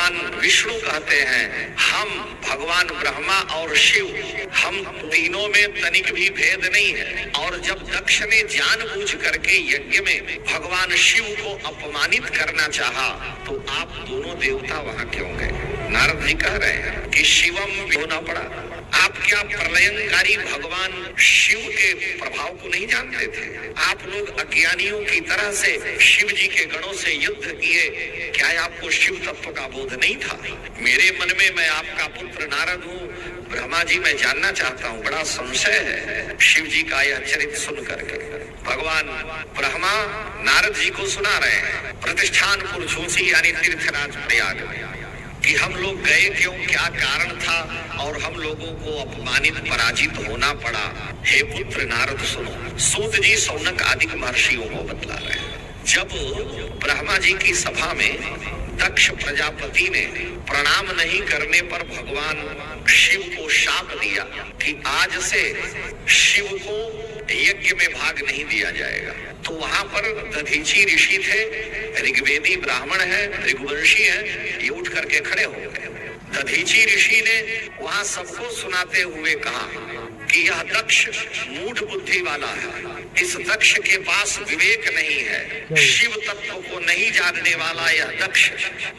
भगवान विष्णु कहते हैं हम भगवान ब्रह्मा और शिव, हम तीनों में तनिक भी भेद नहीं है। और जब दक्ष ने जानबूझ करके यज्ञ में भगवान शिव को अपमानित करना चाहा, तो आप दोनों देवता वहां क्यों गए? नारद जी कह रहे हैं कि शिवम होना पड़ा। आप क्या प्रलयंकारी भगवान शिव के प्रभाव को नहीं जानते थे? आप लोग अज्ञानियों की तरह से शिव जी के गणों से युद्ध किए, क्या आपको शिव तत्व का बोध नहीं था? मेरे मन में, मैं आपका पुत्र नारद हूँ, ब्रह्मा जी मैं जानना चाहता हूँ, बड़ा संशय है शिव जी का यह चरित्र सुन करके। भगवान ब्रह्मा नारद जी को सुना रहे हैं प्रतिष्ठानपुर झूसी यानी तीर्थराज प्रयाग में, कि हम लोग गए क्यों, क्या कारण था, और हम लोगों को अपमानित पराजित होना पड़ा। हे पुत्र नारद सुनो। सूत जी सौनक आदि महर्षियों को बतला रहे हैं। जब ब्रह्मा जी की सभा में दक्ष प्रजापति ने प्रणाम नहीं करने पर भगवान शिव को शाप दिया कि आज से शिव को यज्ञ में भाग नहीं दिया जाएगा, तो वहां पर दधीची ऋषि थे, ऋग्वेदी ब्राह्मण है, ऋग्वंशी है, ये उठ करके खड़े हो गए। दधीची ऋषि ने वहां सबको सुनाते हुए कहा कि यह दक्ष मूढ़ बुद्धि वाला है, इस दक्ष के पास विवेक नहीं है, शिव तत्व को नहीं जानने वाला यह दक्ष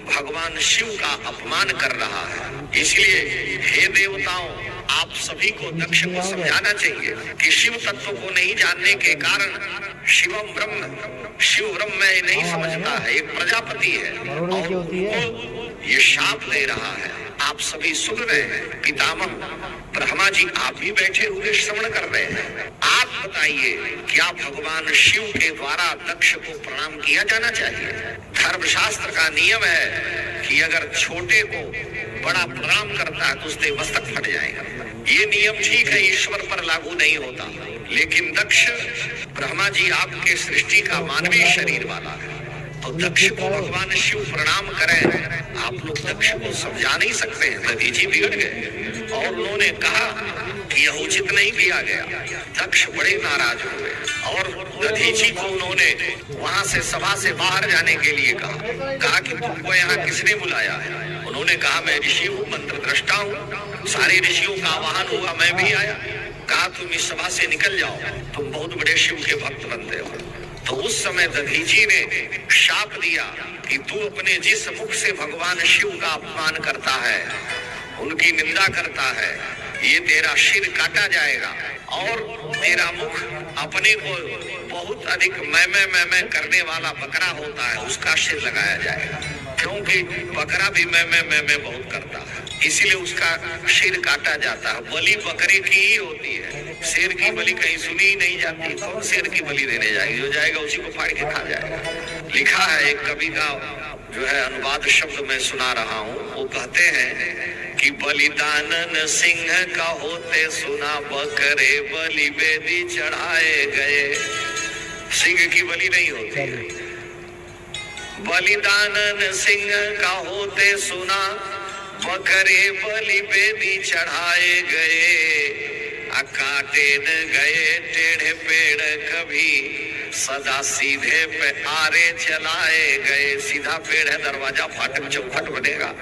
भगवान शिव का अपमान कर रहा है। इसलिए हे देवताओं, आप सभी को दक्ष को समझाना चाहिए कि शिव तत्व को नहीं जानने के कारण शिवम ब्रह्म, शिव ब्रह्म में नहीं समझता है, एक प्रजापति है और वो ये शाप दे रहा है। आप सभी सुन रहे हैं। पितामह ब्रह्मा जी आप भी बैठे हुए श्रवण कर रहे हैं। आप बताइए, क्या भगवान शिव के द्वारा दक्ष को प्रणाम किया जाना चाहिए? धर्मशास्त्र का नियम है कि अगर छोटे को बड़ा प्रणाम करता है तो उसके मस्तक फट जाएगा। ये नियम ठीक है, ईश्वर पर लागू नहीं होता, लेकिन दक्ष ब्रह्मा जी आपके सृष्टि का मानवीय शरीर वाला है, तो दक्ष को भगवान शिव प्रणाम करें। आप लोग दक्ष को समझा नहीं सकते हैं। दधीची बिगड़ गए और उन्होंने कहा कि यह उचित नहीं किया गया। दक्ष बड़े नाराज हुए और दधीची को उन्होंने वहां से सभा से बाहर जाने के लिए कहा कि तुमको यहाँ किसने बुलाया है? उन्होंने कहा मैं ऋषि हूँ, मंत्र दृष्टा हूँ, सारे ऋषियों का आवाहन हुआ, मैं भी आया। कहा तुम इस सभा से निकल जाओ, तुम बहुत बड़े शिव के भक्त बनते हो। तो उस समय दधीची ने शाप दिया कि तू अपने जिस मुख से भगवान शिव का अपमान करता है, उनकी निंदा करता है, ये तेरा सिर काटा जाएगा और तेरा मुख अपने को बहुत अधिक मैं करने वाला बकरा होता है, उसका सिर लगाया जाएगा, क्योंकि बकरा भी मैं बहुत करता है, इसीलिए उसका सिर काटा जाता है। बलि बकरे की ही होती है, शेर की बलि कहीं सुनी ही नहीं जाती। कौन शेर की बलि देने जाएगी? जो जाएगा उसी को फाड़ के खा जाएगा। लिखा है एक कवि का जो है अनुवाद शब्द मैं सुना रहा हूँ। वो कहते हैं कि बलिदानन सिंह का होते सुना, बकरे बलि बेदी चढ़ाए गए। सिंह की बलि नहीं होती है। बलिदानन सिंह का होते सुना, बकरे बलि बेदी चढ़ाए गए। काटे न गए टेढ़े पेड़ कभी, सदा सीधे पे आरे चलाए गए। सीधा पेड़ है, दरवाजा फाटक चौखट बनेगा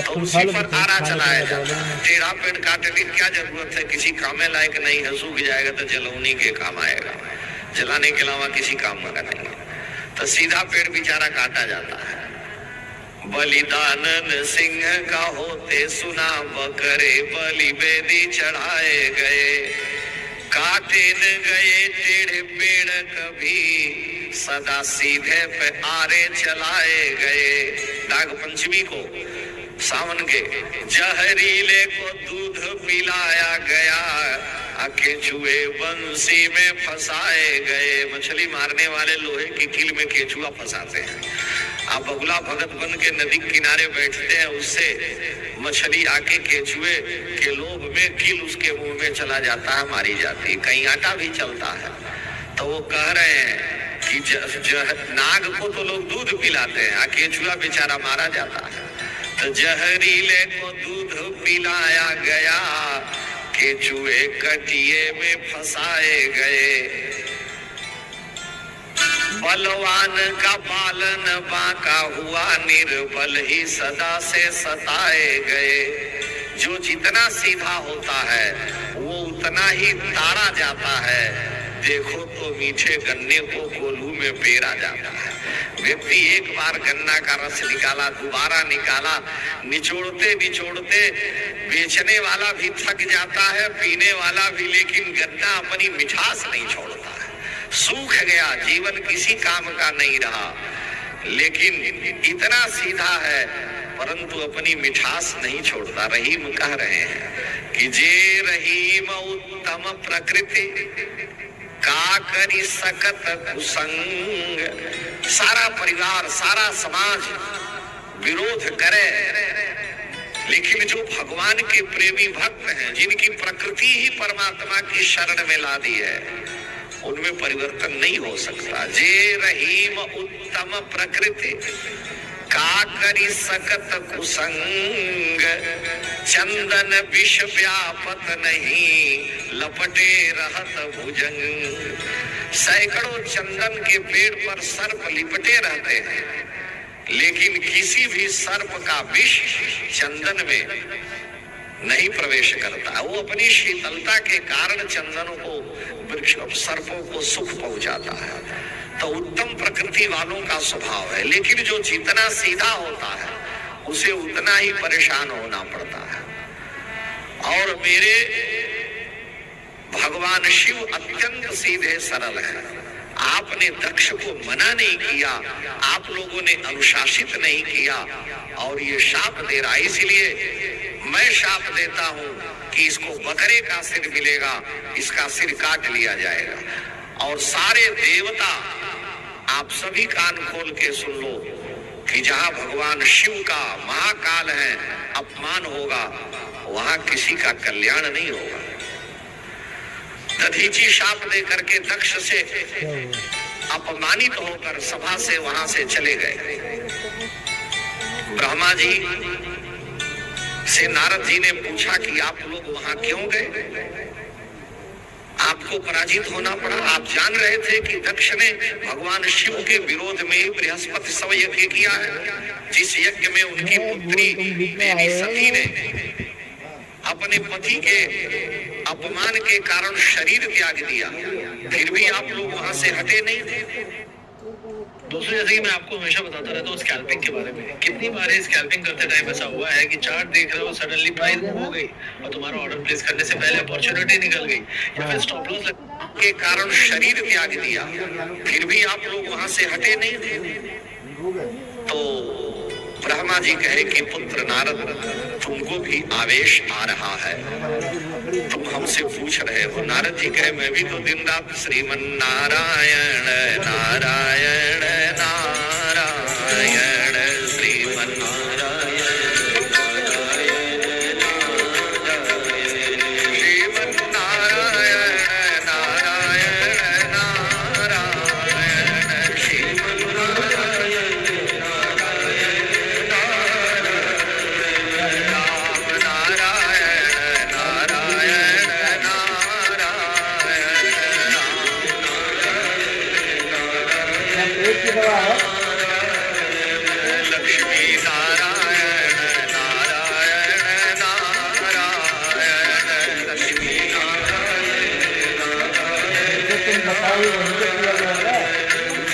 तो उसी पर आरा चलाया जाता है। टेढ़ा पेड़ काटने की क्या जरूरत है? किसी काम में लायक नहीं है, सूख जाएगा तो जलौनी के काम आएगा, जलाने के अलावा किसी काम का नहीं है। तो सीधा पेड़ बेचारा काटा जाता है। बलिदानन सिंह का होते सुना, बकरे बलि बेदी चढ़ाए गए। काटे न गए टेढ़े पेड़ कभी, सदा सीधे पे आरे चलाए गए। नाग पंचमी को सावन के जहरीले को दूध पिलाया गया, केचुए बंसी में फंसाए गए। मछली मारने वाले लोहे की कील में केचुआ फंसाते हैं। आप बगुला भगत बन के नदी किनारे बैठते हैं, उससे मछली आके केचुए के लोभ में कील उसके मुंह में चला जाता है, मारी जाती है। कहीं आटा भी चलता है। तो वो कह रहे हैं कि नाग को तो लोग दूध पिलाते हैं, केचुआ बेचारा मारा जाता है। तो जहरीले को दूध पिलाया गया, केचुए कटिए में फंसाए गए। बलवान का पालन बांका हुआ, निर्बल ही सदा से सताए गए। जो जितना सीधा होता है वो उतना ही ताड़ा जाता है। देखो तो मीठे गन्ने को कोल्हू में पेरा जाता है। व्यक्ति एक बार गन्ना का रस निकाला, दोबारा निकाला, निचोड़ते निचोड़ते बेचने वाला भी थक जाता है, पीने वाला भी, लेकिन गन्ना अपनी मिठास नहीं छोड़ता है। सूख गया, जीवन किसी काम का नहीं रहा, लेकिन इतना सीधा है परंतु अपनी मिठास नहीं छोड़ता। रहीम कह रहे हैं कि जे रहीम उत्तम प्रकृति का करी सकत कुसंग। सारा परिवार, सारा समाज विरोध करे, लेकिन जो भगवान के प्रेमी भक्त हैं, जिनकी प्रकृति ही परमात्मा की शरण में ला दी है, उनमें परिवर्तन नहीं हो सकता। जे रहीम उत्तम प्रकृति का करी सकत कुसंग। चंदन विष व्यापत नहीं, लपटे रहत भुजंग। सैकड़ों चंदन के पेड़ पर सर्प लिपटे रहते हैं, लेकिन किसी भी सर्प का विष चंदन में नहीं प्रवेश करता। वो अपनी शीतलता के कारण चंदनों को, वृक्ष सर्पों को सुख पहुंचाता है। तो उत्तम प्रकृति वालों का स्वभाव है, लेकिन जो जितना सीधा होता है उसे उतना ही परेशान होना पड़ता है। और मेरे भगवान शिव अत्यंत सीधे सरल है। आपने दक्ष को मना नहीं किया, आप लोगों ने अनुशासित नहीं किया और ये शाप दे रहा। इसलिए मैं शाप देता हूं कि इसको बकरे का सिर मिलेगा, इसका सिर काट लिया जाएगा। और सारे देवता, आप सभी कान खोल के सुन लो कि जहां भगवान शिव का, महाकाल है, अपमान होगा, वहां किसी का कल्याण नहीं होगा। दधीची शाप दे करके दक्ष से अपमानित होकर सभा से वहां से चले गए। ब्रह्मा जी से नारद जी ने पूछा कि आप लोग वहां क्यों गए? आपको पराजित होना पड़ा। आप जान रहे थे कि दक्ष ने भगवान शिव के विरोध में ही बृहस्पति सव यज्ञ किया है, जिस यज्ञ में उनकी पुत्री देवी सती ने अपने पति के अपमान के कारण शरीर त्याग दिया, फिर भी आप लोग वहां से हटे नहीं थे। दोस्तों, जैसे कि मैं आपको हमेशा बताता रहता हूँ स्कैल्पिंग के बारे में, कितनी बार स्कैल्पिंग करते टाइम ऐसा हुआ है कि चार्ट देख रहे हो, सडनली प्राइस मूव हो गई और तुम्हारा ऑर्डर प्लेस करने से पहले अपॉर्चुनिटी निकल गई, या फिर स्टॉप लॉस के कारण शरीर त्याग दिया, फिर भी आप लोग वहां से हटे नहीं थे। तो ब्रह्मा जी कहे कि पुत्र नारद, तुमको भी आवेश आ रहा है, तुम हमसे पूछ रहे हो। नारद जी कहे मैं भी तो दिन रात श्रीमन नारायण नारायण नारायण श्रीमन नारायण श्रीमन नारायण नारायण नारायण श्रीमन नारायण लक्ष्मी नारायण नारायण नारायण लक्ष्मी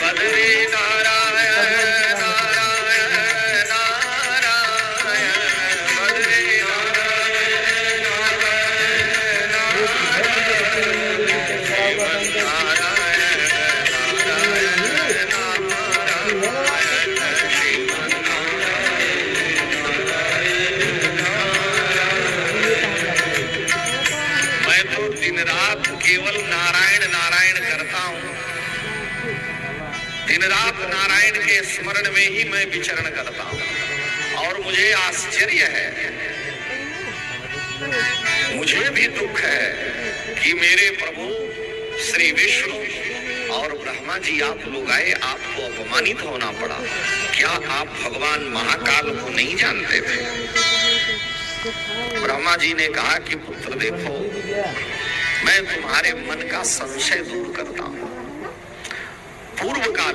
बद्री नारायण नारायण नारायण बद्री दिन रात केवल नारायण नारायण करता हूँ। दिन रात नारायण के स्मरण में ही मैं विचरण करता हूँ। और मुझे आश्चर्य है, मुझे भी दुख है कि मेरे प्रभु श्री विष्णु और ब्रह्मा जी आप लोग आए, आपको अपमानित होना पड़ा। क्या आप भगवान महाकाल को नहीं जानते थे? ब्रह्मा जी ने कहा कि पुत्र देखो, मैं तुम्हारे मन का संशय दूर करता हूं। पूर्व काल